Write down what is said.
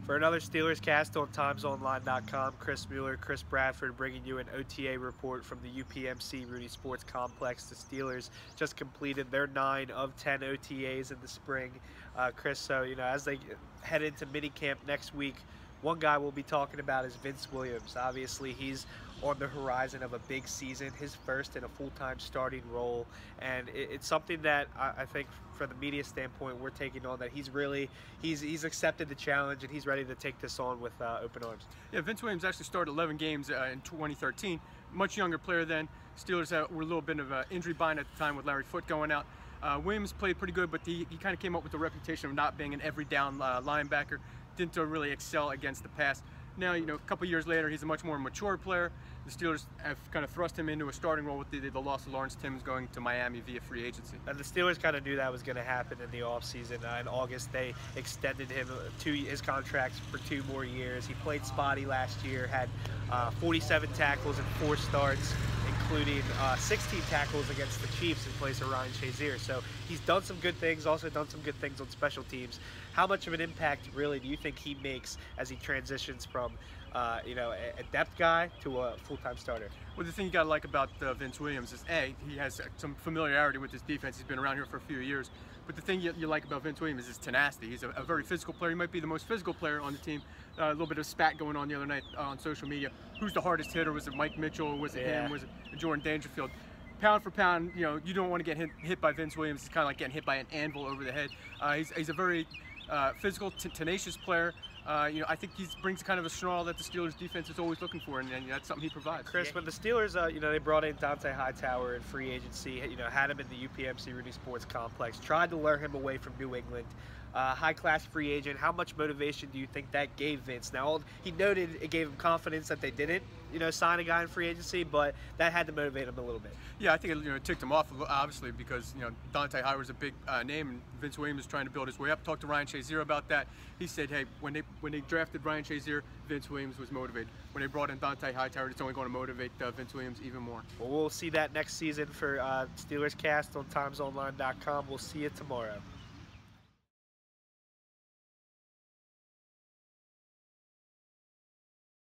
For another Steelers cast on topvideos-bni.com, Chris Mueller, Chris Bradford bringing you an OTA report from the UPMC Rudy Sports Complex. The Steelers just completed their 9 of 10 OTAs in the spring. Chris, so as they head into minicamp next week, one guy we'll be talking about is Vince Williams. Obviously, he's on the horizon of a big season, his first in a full-time starting role, and it's something that I think from the media standpoint we're taking on, that he's accepted the challenge and he's ready to take this on with open arms. Yeah, Vince Williams actually started 11 games in 2013. Much younger player then. Steelers were a little bit of an injury bind at the time with Larry Foote going out. Williams played pretty good, but he kind of came up with the reputation of not being an every down linebacker. Didn't really excel against the pass. Now, a couple years later, he's a much more mature player. The Steelers have kind of thrust him into a starting role with the loss of Lawrence Timmons going to Miami via free agency. And the Steelers kind of knew that was going to happen in the offseason. In August, they extended him his contract for 2 more years. He played spotty last year, had 47 tackles and 4 starts, including 16 tackles against the Chiefs in place of Ryan Shazier. So he's done some good things, also done some good things on special teams. How much of an impact really do you think he makes as he transitions from a depth guy to a full-time starter? Well, the thing you got to like about Vince Williams is, he has some familiarity with this defense. He's been around here for a few years. But the thing you like about Vince Williams is his tenacity. He's a very physical player. He might be the most physical player on the team. A little bit of spat going on the other night on social media. Who's the hardest hitter? Was it Mike Mitchell? Was it him? Was it Jordan Dangerfield? Pound for pound, you don't want to get hit by Vince Williams. It's kind of like getting hit by an anvil over the head. He's a very physical, tenacious player. I think he brings kind of a snarl that the Steelers defense is always looking for, and that's something he provides. Chris, when the Steelers, they brought in Dont'a Hightower in free agency, had him in the UPMC Rudy Sports Complex, tried to lure him away from New England. High-class free agent. How much motivation do you think that gave Vince? Now, he noted it gave him confidence that they didn't, sign a guy in free agency, but that had to motivate him a little bit. Yeah, I think it ticked him off, obviously, because Dont'a Hightower's a big name, and Vince Williams is trying to build his way up. Talked to Ryan Shazier about that. He said, hey, when they drafted Ryan Shazier, Vince Williams was motivated. When they brought in Dont'a Hightower, it's only going to motivate Vince Williams even more. Well, we'll see that next season for Steelers Cast on topvideos-bni.com. We'll see you tomorrow.